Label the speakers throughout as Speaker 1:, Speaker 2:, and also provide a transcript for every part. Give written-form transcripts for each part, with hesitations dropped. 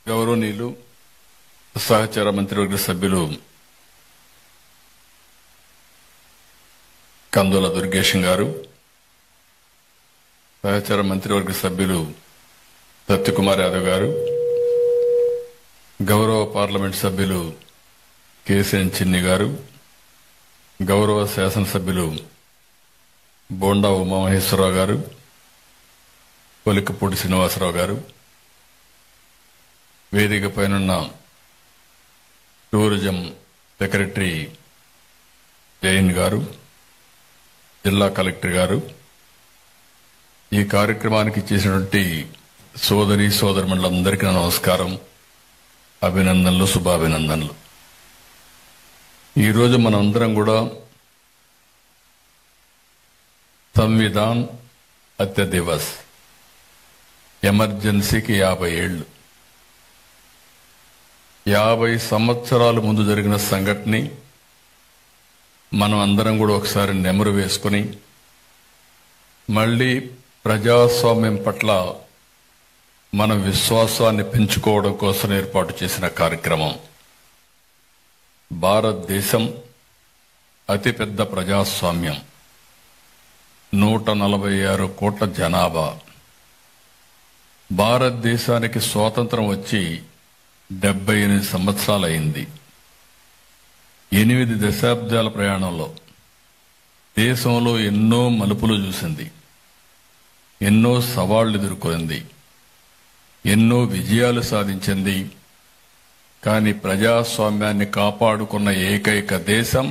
Speaker 1: గౌరవనీయులు సహచర మంత్రివర్గ సభ్యులు కందుల దుర్గేశం గారు, సహచర మంత్రివర్గ సభ్యులు సత్యకుమార్ యాదవ్ గారు, గౌరవ పార్లమెంట్ సభ్యులు కేసీఎన్ చిన్ని గారు, గౌరవ శాసనసభ్యులు బోండా ఉమామహేశ్వరరావు గారు, కొలికపూడి శ్రీనివాసరావు గారు, వేదిక పైనున్న టూరిజం సెక్రటరీ జైన్ గారు, జిల్లా కలెక్టర్ గారు, ఈ కార్యక్రమానికి చేసినటువంటి సోదరి సోదరులందరికీ నమస్కారం, అభినందనలు, శుభాభినందనలు. ఈరోజు మనందరం కూడా సంవిధాన్ హత్య దివస్, ఎమర్జెన్సీకి 50 ఏళ్లు, 50 సంవత్సరాల ముందు జరిగిన సంఘటన మనం అందరం కూడా ఒకసారి నెమరు వేసుకుని మళ్లీ ప్రజాస్వామ్యం పట్ల మన విశ్వాసాన్ని పెంచుకోవడం కోసం ఏర్పాటు చేసిన కార్యక్రమం. భారతదేశం అతిపెద్ద ప్రజాస్వామ్యం, 146 కోట్ల జనాభా. భారతదేశానికి స్వాతంత్రం వచ్చి 78 సంవత్సరాలైంది. 8 దశాబ్దాల ప్రయాణంలో దేశంలో ఎన్నో మలుపులు చూసింది, ఎన్నో సవాళ్లు ఎదుర్కొంది, ఎన్నో విజయాలు సాధించింది. కానీ ప్రజాస్వామ్యాన్ని కాపాడుకున్న ఏకైక దేశం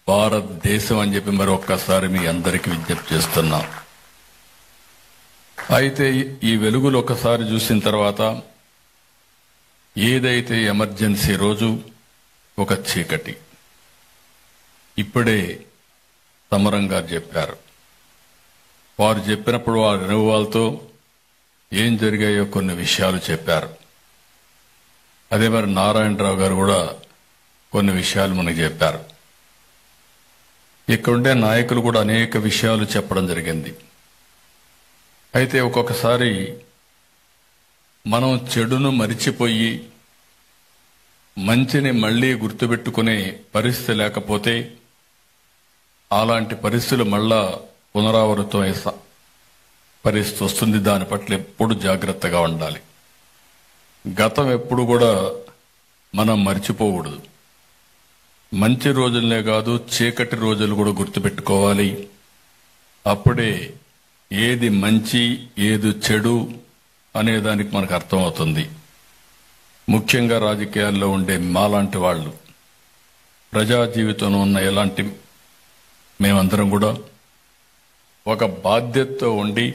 Speaker 1: భారతదేశం అని చెప్పి మరొక్కసారి మీ అందరికీ విజ్ఞప్తి చేస్తున్నాం. అయితే ఈ వెలుగులు ఒకసారి చూసిన తర్వాత ఏదైతే ఎమర్జెన్సీ రోజు ఒక చీకటి, ఇప్పుడే సమరం గారు చెప్పారు. వారు చెప్పినప్పుడు వారి అనుభవాలతో ఏం జరిగాయో కొన్ని విషయాలు చెప్పారు. అదే మరి నారాయణరావు గారు కూడా కొన్ని విషయాలు మనకు చెప్పారు. ఇక్కడుండే నాయకులు కూడా అనేక విషయాలు చెప్పడం జరిగింది. అయితే ఒక్కొక్కసారి మనం చెడును మరిచిపోయి మంచిని మళ్లీ గుర్తుపెట్టుకునే పరిస్థితి లేకపోతే అలాంటి పరిస్థితులు మళ్ళా పునరావృతమయ్యే పరిస్థితి వస్తుంది. దాని పట్ల ఎప్పుడు జాగ్రత్తగా ఉండాలి. గతం ఎప్పుడు కూడా మనం మర్చిపోకూడదు. మంచి రోజులనే కాదు, చీకటి రోజులు కూడా గుర్తుపెట్టుకోవాలి. అప్పుడే ఏది మంచి ఏది చెడు అనేదానికి మనకు అర్థమవుతుంది. ముఖ్యంగా రాజకీయాల్లో ఉండే మాలాంటి వాళ్ళు, ప్రజా జీవితంలో ఉన్న ఎలాంటి మేమందరం కూడా ఒక బాధ్యతతో ఉండి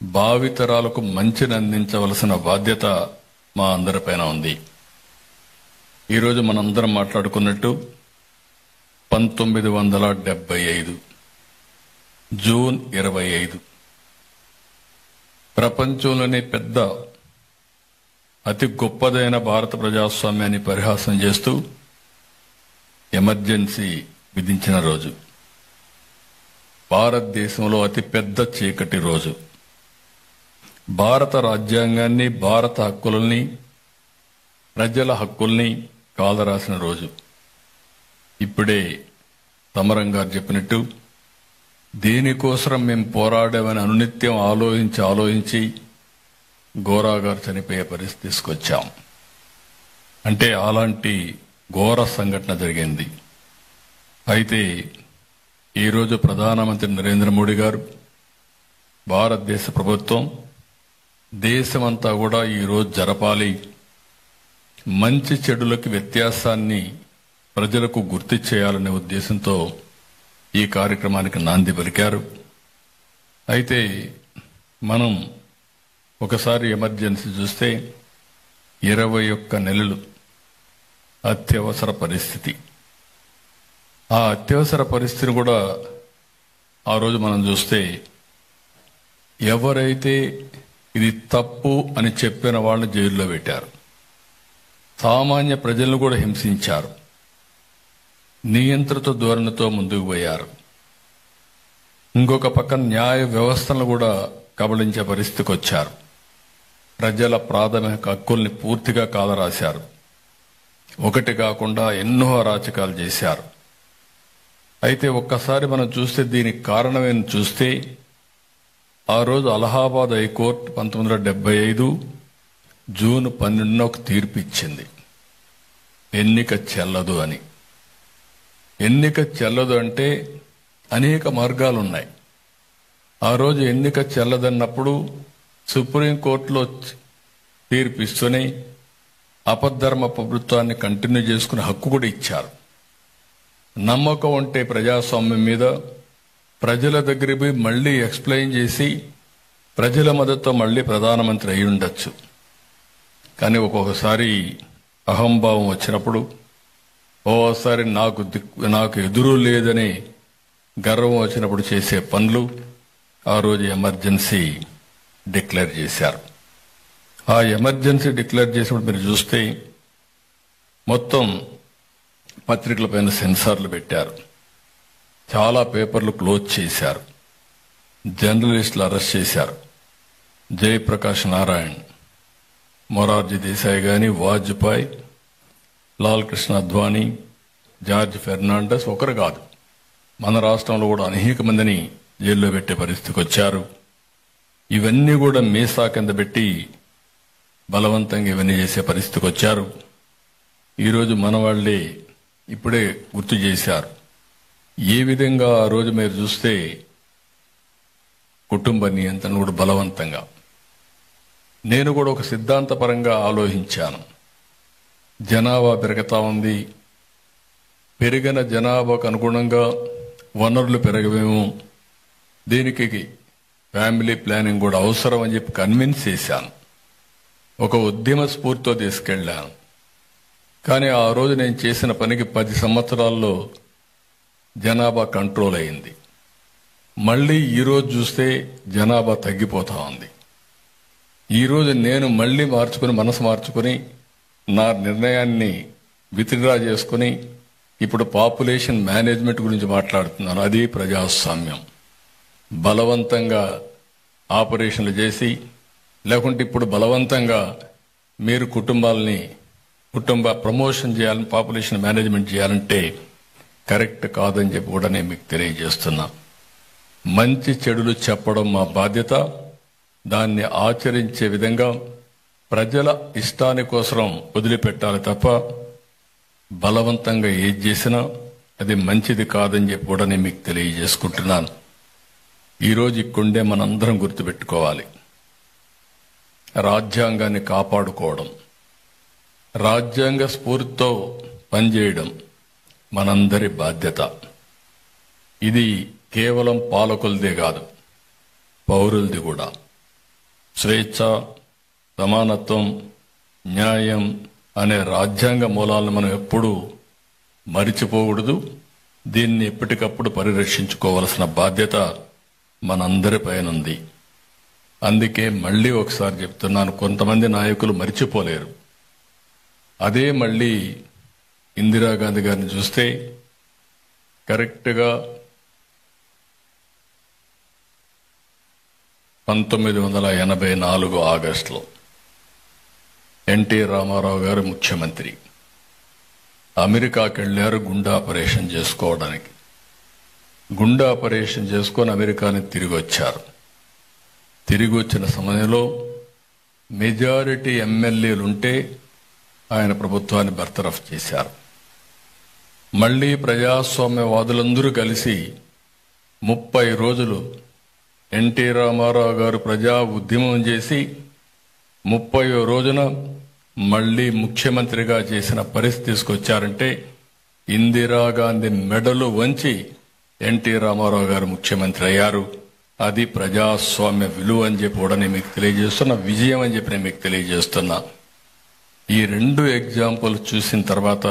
Speaker 1: భావితరాలకు మంచిని అందించవలసిన బాధ్యత మా అందరిపైన ఉంది. ఈరోజు మనందరం మాట్లాడుకున్నట్టు 1975 జూన్ 25 ప్రపంచంలోనే పెద్ద అతి గొప్పదైన భారత ప్రజాస్వామ్యాన్ని పరిహాసం చేస్తూ ఎమర్జెన్సీ విధించిన రోజు. భారతదేశంలో అతి పెద్ద చీకటి రోజు. భారత రాజ్యాంగాన్ని, భారత హక్కుల్ని, ప్రజల హక్కుల్ని కాలరాసిన రోజు. ఇప్పుడే సమరం గారు చెప్పినట్టు దీనికోసం మేము పోరాడామని అనునిత్యం ఆలోచించి గోరా గారు చనిపోయే పరిస్థితి తీసుకొచ్చాం. అంటే అలాంటి ఘోర సంఘటన జరిగింది. అయితే ఈరోజు ప్రధానమంత్రి నరేంద్ర మోడీ గారు, భారతదేశ ప్రభుత్వం, దేశమంతా కూడా ఈరోజు జరపాలి, మంచి చెడులకి వ్యత్యాసాన్ని ప్రజలకు గుర్తు చేయాలనే ఉద్దేశంతో ఈ కార్యక్రమానికి నాంది పలికారు. అయితే మనం ఒకసారి ఎమర్జెన్సీ చూస్తే 21 నెలలు అత్యవసర పరిస్థితి. ఆ అత్యవసర పరిస్థితిని కూడా ఆ రోజు మనం చూస్తే ఎవరైతే ఇది తప్పు అని చెప్పిన వాళ్ళని జైల్లో పెట్టారు, సామాన్య ప్రజలను కూడా హింసించారు, నియంత్రిత ధోరణితో ముందుకు పోయారు. ఇంకొక పక్క న్యాయ వ్యవస్థను కూడా కబళించే పరిస్థితికి వచ్చారు. ప్రజల ప్రాథమిక హక్కుల్ని పూర్తిగా కాలరాశారు. ఒకటి కాకుండా ఎన్నో అరాచకాలు చేశారు. అయితే ఒక్కసారి మనం చూస్తే దీనికి కారణమేమి చూస్తే, ఆ రోజు అలహాబాద్ హైకోర్టు 1975 జూన్ 12న ఒక తీర్పు ఇచ్చింది, ఎన్నిక చెల్లదు అని. ఎన్నిక చెల్లదు అంటే అనేక మార్గాలున్నాయి. ఆ రోజు ఎన్నిక చెల్లదన్నప్పుడు సుప్రీంకోర్టులో తీర్పిస్తూనే అపద్ధర్మ ప్రభుత్వాన్ని కంటిన్యూ చేసుకునే హక్కు కూడా ఇచ్చారు. నమ్మకం ఉంటే ప్రజాస్వామ్యం మీద ప్రజల దగ్గరికి పోయి మళ్లీ ఎక్స్ప్లెయిన్ చేసి ప్రజల మద్దతుతో మళ్లీ ప్రధానమంత్రి అయి ఉండొచ్చు. కానీ ఒక్కొక్కసారి అహంభావం వచ్చినప్పుడు, ఓసారి నాకు ఎదురు లేదని గర్వం వచ్చినప్పుడు చేసే పనులు ఆ రోజు ఎమర్జెన్సీ డిక్లేర్ చేశారు. ఆ ఎమర్జెన్సీ డిక్లేర్ చేసినప్పుడు మీరు చూస్తే మొత్తం పత్రికలపైన సెన్సార్లు పెట్టారు, చాలా పేపర్లు క్లోజ్ చేశారు, జర్నలిస్టులు అరెస్ట్ చేశారు. జయప్రకాష్ నారాయణ్, మొరార్జీ దేశాయ్ గాని, వాజ్పేయి, లాల్ కృష్ణ అద్వానీ, జార్జ్ ఫెర్నాండస్ ఒకరు కాదు, మన రాష్ట్రంలో కూడా అనేక మందిని జైల్లో పెట్టే పరిస్థితికి వచ్చారు. ఇవన్నీ కూడా మీసా కింద పెట్టి బలవంతంగా ఇవన్నీ చేసే పరిస్థితికి వచ్చారు. ఈరోజు మన వాళ్లే ఇప్పుడే గుర్తు చేశారు ఏ విధంగా ఆ రోజు మీరు చూస్తే కుటుంబ నియంత్రణ కూడా బలవంతంగా. నేను కూడా ఒక సిద్ధాంతపరంగా ఆలోచించాను. జనాభా పెరుగుతా ఉంది, పెరిగిన జనాభాకు అనుగుణంగా వనరులు పెరగవేమో, దీనికి ఫ్యామిలీ ప్లానింగ్ కూడా అవసరం అని చెప్పి కన్విన్స్ చేశాను. ఒక ఉద్యమ స్ఫూర్తితో తీసుకెళ్లాను. కానీ ఆ రోజు నేను చేసిన పనికి 10 సంవత్సరాల్లో జనాభా కంట్రోల్ అయింది. మళ్లీ ఈరోజు చూస్తే జనాభా తగ్గిపోతా ఉంది. ఈరోజు నేను మళ్లీ మనసు మార్చుకుని నా నిర్ణయాన్ని విత్డ్రా చేసుకుని ఇప్పుడు పాపులేషన్ మేనేజ్మెంట్ గురించి మాట్లాడుతున్నాను. అది ప్రజాస్వామ్యం. బలవంతంగా ఆపరేషన్లు చేసి, లేకుంటే ఇప్పుడు బలవంతంగా మీరు కుటుంబ ప్రమోషన్ చేయాలని, పాపులేషన్ మేనేజ్మెంట్ చేయాలంటే కరెక్ట్ కాదని చెప్పి కూడా నేను మీకు తెలియజేస్తున్నా. మంచి చెడులు చెప్పడం మా బాధ్యత. దాన్ని ఆచరించే విధంగా ప్రజల ఇష్టాని కోసం వదిలిపెట్టాలి తప్ప బలవంతంగా ఏది చేసినా అది మంచిది కాదని చెప్పి కూడా నేను మీకు తెలియజేసుకుంటున్నాను. ఈరోజు ఇక్కడే మనందరం గుర్తుపెట్టుకోవాలి, రాజ్యాంగాన్ని కాపాడుకోవడం, రాజ్యాంగ స్ఫూర్తితో పనిచేయడం మనందరి బాధ్యత. ఇది కేవలం పాలకులదే కాదు, పౌరులది కూడా. స్వేచ్ఛ, సమానత్వం, న్యాయం అనే రాజ్యాంగ మూలాలను మనం ఎప్పుడూ మరిచిపోకూడదు. దీన్ని ఎప్పటికప్పుడు పరిరక్షించుకోవాల్సిన బాధ్యత మనందరిపైన ఉంది. అందుకే మళ్లీ ఒకసారి చెప్తున్నాను, కొంతమంది నాయకులు మరిచిపోలేరు. అదే మళ్లీ ఇందిరాగాంధీ గారిని చూస్తే కరెక్ట్గా 1984 ఆగస్టులో ఎన్టీ రామారావు గారు ముఖ్యమంత్రి అమెరికాకి వెళ్లారు గుండె ఆపరేషన్ చేసుకోవడానికి. గుండె ఆపరేషన్ చేసుకొని అమెరికాని తిరిగి వచ్చారు. తిరిగి వచ్చిన సమయంలో మెజారిటీ ఎమ్మెల్యేలుంటే ఆయన ప్రభుత్వాన్ని బర్తరఫ్ చేశారు. మళ్లీ ప్రజాస్వామ్యవాదులందరూ కలిసి 30 రోజులు ఎన్టీ రామారావు గారు ప్రజా ఉద్యమం చేసి 30వ రోజున మళ్లీ ముఖ్యమంత్రిగా చేసిన పరిస్థితి తీసుకొచ్చారంటే ఇందిరాగాంధీ మెడలు వంచి ఎన్టీ రామారావు గారు ముఖ్యమంత్రి అయ్యారు. అది ప్రజాస్వామ్య విలువ అని చెప్పి కూడా నేను మీకు తెలియజేస్తున్నా, విజయం అని చెప్పి నేను మీకు తెలియజేస్తున్నా. ఈ 2 ఎగ్జాంపుల్ చూసిన తర్వాత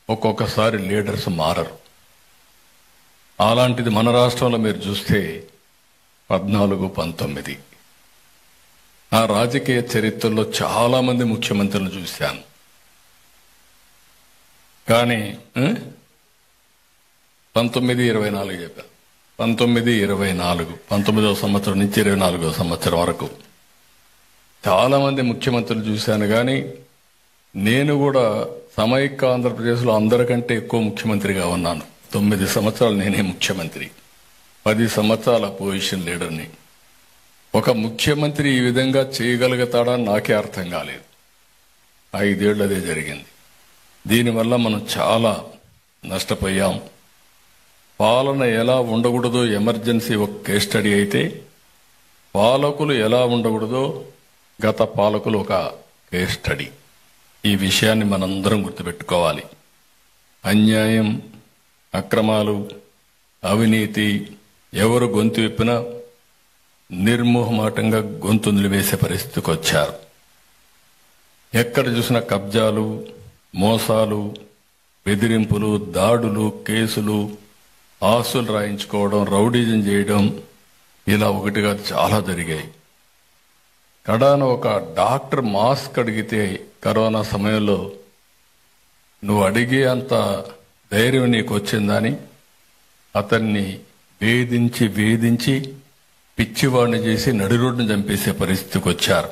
Speaker 1: ఒక్కొక్కసారి లీడర్స్ మారరు. అలాంటిది మన రాష్ట్రంలో మీరు చూస్తే 14-19 నా రాజకీయ చరిత్రలో చాలా మంది ముఖ్యమంత్రులను చూశాను. కానీ 19-24 చెప్పాను. 19-24 19వ సంవత్సరం నుంచి 24వ సంవత్సరం వరకు చాలా మంది ముఖ్యమంత్రులు చూశాను, కానీ నేను కూడా సమైక్య ఆంధ్రప్రదేశ్లో అందరికంటే ఎక్కువ ముఖ్యమంత్రిగా ఉన్నాను. 9 సంవత్సరాలు నేనే ముఖ్యమంత్రి, 10 సంవత్సరాల అపోజిషన్ లీడర్ని. ఒక ముఖ్యమంత్రి ఈ విధంగా చేయగలుగుతాడని నాకే అర్థం కాలేదు. 5 ఏళ్ళు అదే జరిగింది. దీనివల్ల మనం చాలా నష్టపోయాం. పాలన ఎలా ఉండకూడదో ఎమర్జెన్సీ ఒక కేస్ స్టడీ అయితే, పాలకులు ఎలా ఉండకూడదో గత పాలకులు ఒక కేస్ స్టడీ. ఈ విషయాన్ని మనందరం గుర్తుపెట్టుకోవాలి. అన్యాయం, అక్రమాలు, అవినీతి ఎవరు గొంతు విప్పినా నిర్మోహమాటంగా గొంతులు వేసే పరిస్థితికి వచ్చారు. ఎక్కడ చూసిన కబ్జాలు, మోసాలు, బెదిరింపులు, దాడులు, కేసులు, ఆస్తులు రాయించుకోవడం, రౌడీజం చేయడం, ఇలా ఒకటిగా చాలా జరిగాయి. కడాన ఒక డాక్టర్ మాస్క్ అడిగితే కరోనా సమయంలో నువ్వు అడిగే అంత ధైర్యం నీకు వచ్చిందని అతన్ని వేధించి పిచ్చివాడిని చేసి నడి రోడ్డును చంపేసే పరిస్థితికి వచ్చారు.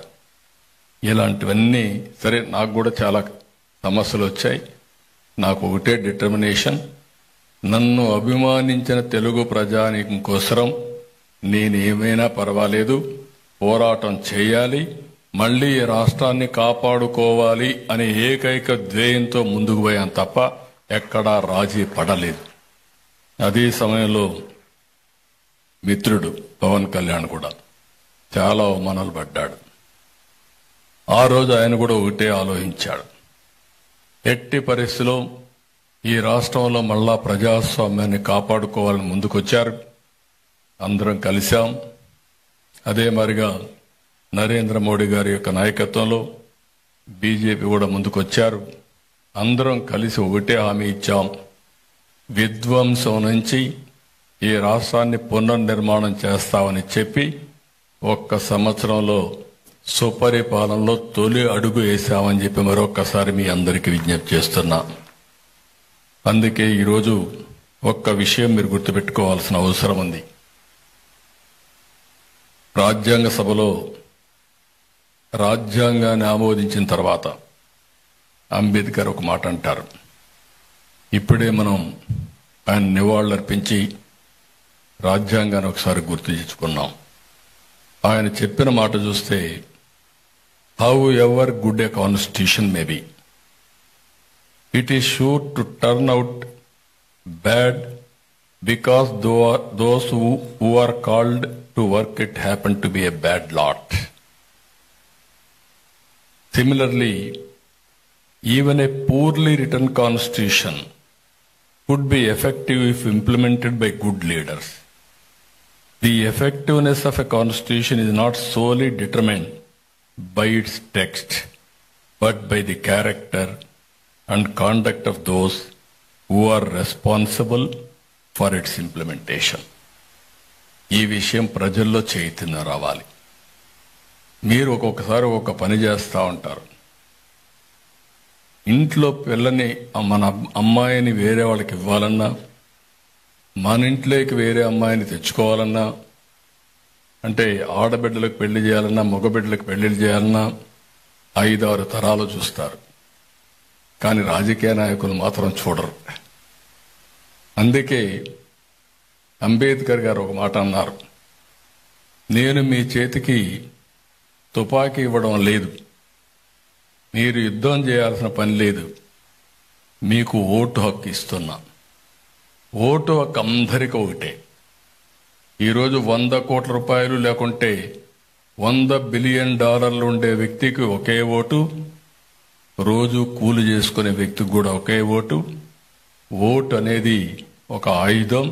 Speaker 1: ఇలాంటివన్నీ సరే, నాకు కూడా చాలా సమస్యలు వచ్చాయి. నాకు ఒకటే డిటర్మినేషన్, నన్ను అభిమానించిన తెలుగు ప్రజానీకం కోసరం నేనేమైనా పర్వాలేదు, పోరాటం చేయాలి, మళ్లీ ఈ రాష్ట్రాన్ని కాపాడుకోవాలి అనే ఏకైక ధ్యేయంతో ముందుకు పోయాను తప్ప ఎక్కడా రాజీ పడలేదు. అదే సమయంలో మిత్రుడు పవన్ కళ్యాణ్ కూడా చాలా అవమానాలు పడ్డాడు. ఆ రోజు ఆయన కూడా ఒకటే ఆలోచించాడు, ఎట్టి పరిస్థితిలో ఈ రాష్ట్రంలో మళ్ళా ప్రజాస్వామ్యాన్ని కాపాడుకోవాలని ముందుకొచ్చారు. అందరం కలిశాం. అదే మరిగా నరేంద్ర మోడీ గారి యొక్క నాయకత్వంలో బీజేపీ కూడా ముందుకొచ్చారు. అందరం కలిసి ఒకటే హామీ ఇచ్చాం, విధ్వంసం నుంచి ఈ రాష్ట్రాన్ని పునర్నిర్మాణం చేస్తామని చెప్పి 1 సంవత్సరంలో సుపరిపాలనలో తొలి అడుగు వేశామని చెప్పి మరొక్కసారి మీ అందరికీ విజ్ఞప్తి చేస్తున్నా. అందుకే ఈరోజు ఒక్క విషయం మీరు గుర్తుపెట్టుకోవాల్సిన అవసరం ఉంది. రాజ్యాంగ సభలో రాజ్యాంగాన్ని ఆమోదించిన తర్వాత అంబేద్కర్ ఒక మాట అంటారు. ఇప్పుడే మనం ఆయన నివాళులర్పించి రాజ్యాంగాన్ని ఒకసారి గుర్తు తెచ్చుకున్నాం. ఆయన చెప్పిన మాట చూస్తే, how ever good A constitution may be, it is sure to turn out bad because those who are called to work it happen to be a bad lot. Similarly, even a poorly written constitution could be effective if implemented by good leaders. The effectiveness of a constitution is not solely determined by its text, but by the character and conduct of those who are responsible for it's implementation. ఈ విషయం ప్రజల్లో చైతన్యం రావాలి. మీరు ఒక్కొక్కసారి ఒక పని చేస్తూ ఉంటారు. ఇంట్లో పిల్లని, మన అమ్మాయిని వేరే వాళ్ళకి ఇవ్వాలన్నా, మన ఇంట్లోకి వేరే అమ్మాయిని తెచ్చుకోవాలన్నా, అంటే ఆడబిడ్డలకు పెళ్లి చేయాలన్నా, మగబిడ్డలకు పెళ్లి చేయాలన్నా 5-6 తరాలు చూస్తారు. కానీ రాజకీయ నాయకులు మాత్రం చూడరు. అందుకే అంబేద్కర్ గారు ఒక మాట అన్నారు, నేను మీ చేతికి తుపాకీ ఇవ్వడం లేదు, మీరు యుద్ధం చేయాల్సిన పని లేదు, మీకు ఓటు హక్కు ఇస్తున్నా. ఓటు హక్కు అందరికీ ఒకటే. ఈరోజు 100 కోట్ల రూపాయలు లేకుంటే $100 బిలియన్ ఉండే వ్యక్తికి ఒకే ఓటు, రోజు కూలి చేసుకునే వ్యక్తికి కూడా ఒకే ఓటు. ఓటు అనేది ఒక ఆయుధం.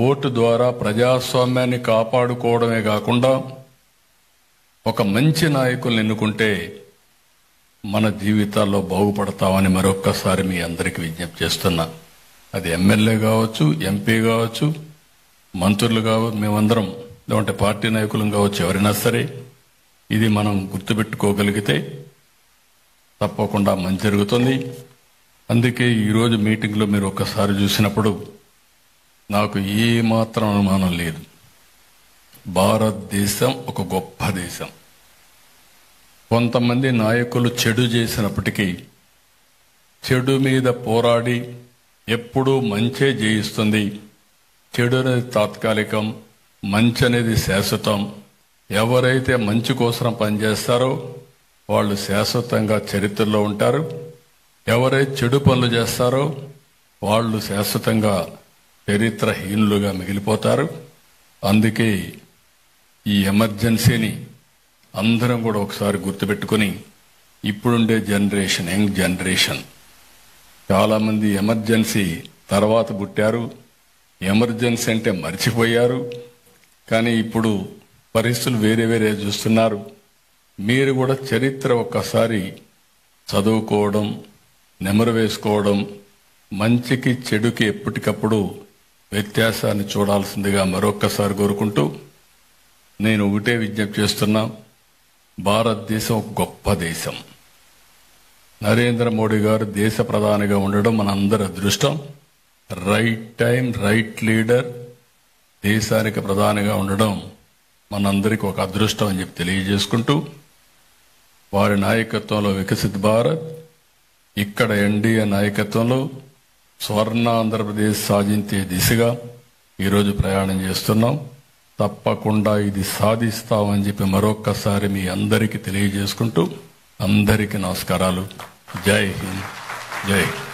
Speaker 1: ఓటు ద్వారా ప్రజాస్వామ్యాన్ని కాపాడుకోవడమే కాకుండా ఒక మంచి నాయకుల్ని ఎన్నుకుంటే మన జీవితాల్లో బాగుపడతామని మరొక్కసారి మీ అందరికీ విజ్ఞప్తి చేస్తున్నా. అది ఎమ్మెల్యే కావచ్చు, ఎంపీ కావచ్చు, మంత్రులు కావచ్చు, మేమందరం లేదంటే పార్టీ నాయకులం కావచ్చు, ఎవరైనా సరే ఇది మనం గుర్తుపెట్టుకోగలిగితే తప్పకుండా మంచి జరుగుతుంది. అందుకే ఈరోజు మీటింగ్లో మీరు ఒక్కసారి చూసినప్పుడు నాకు ఏమాత్రం అనుమానం లేదు, భారతదేశం ఒక గొప్ప దేశం. కొంతమంది నాయకులు చెడు చేసినప్పటికీ చెడు మీద పోరాడి ఎప్పుడూ మంచే జయిస్తుంది. చెడు అనేది తాత్కాలికం, మంచి అనేది శాశ్వతం. ఎవరైతే మంచి కోసం పనిచేస్తారో వాళ్ళు శాశ్వతంగా చరిత్రలో ఉంటారు. ఎవరైతే చెడు పనులు చేస్తారో వాళ్ళు శాశ్వతంగా చరిత్రహీనులుగా మిగిలిపోతారు. అందుకే ఈ ఎమర్జెన్సీని అందరం కూడా ఒకసారి గుర్తుపెట్టుకుని, ఇప్పుడుండే జనరేషన్, యంగ్ జనరేషన్ చాలామంది ఎమర్జెన్సీ తర్వాత పుట్టారు, ఎమర్జెన్సీ అంటే మర్చిపోయారు. కానీ ఇప్పుడు పరిస్థితులు వేరే వేరే చూస్తున్నారు. మీరు కూడా చరిత్ర ఒక్కసారి చదువుకోవడం, నెమరు వేసుకోవడం, మంచికి చెడుకి ఎప్పటికప్పుడు వ్యత్యాసాన్ని చూడాల్సిందిగా మరొక్కసారి కోరుకుంటూ, నేను ఒకటే విజ్ఞప్తి చేస్తున్నా, భారతదేశం ఒక గొప్ప దేశం. నరేంద్ర మోడీ గారు దేశ ప్రధానిగా ఉండడం మనందరి అదృష్టం. రైట్ టైం, రైట్ లీడర్ దేశానికి ప్రధానిగా ఉండడం మనందరికీ ఒక అదృష్టం అని చెప్పి తెలియజేసుకుంటూ, వారి నాయకత్వంలో వికసిత్ భారత్, ఇక్కడ ఎన్డీఏ నాయకత్వంలో స్వర్ణ ఆంధ్రప్రదేశ్ సాధించే దిశగా ఈరోజు ప్రయాణం చేస్తున్నాం. తప్పకుండా ఇది సాధిస్తామని చెప్పి మరొక్కసారి మీ అందరికీ తెలియజేసుకుంటూ, అందరికీ నమస్కారాలు. జై హింద్, జై హింద్.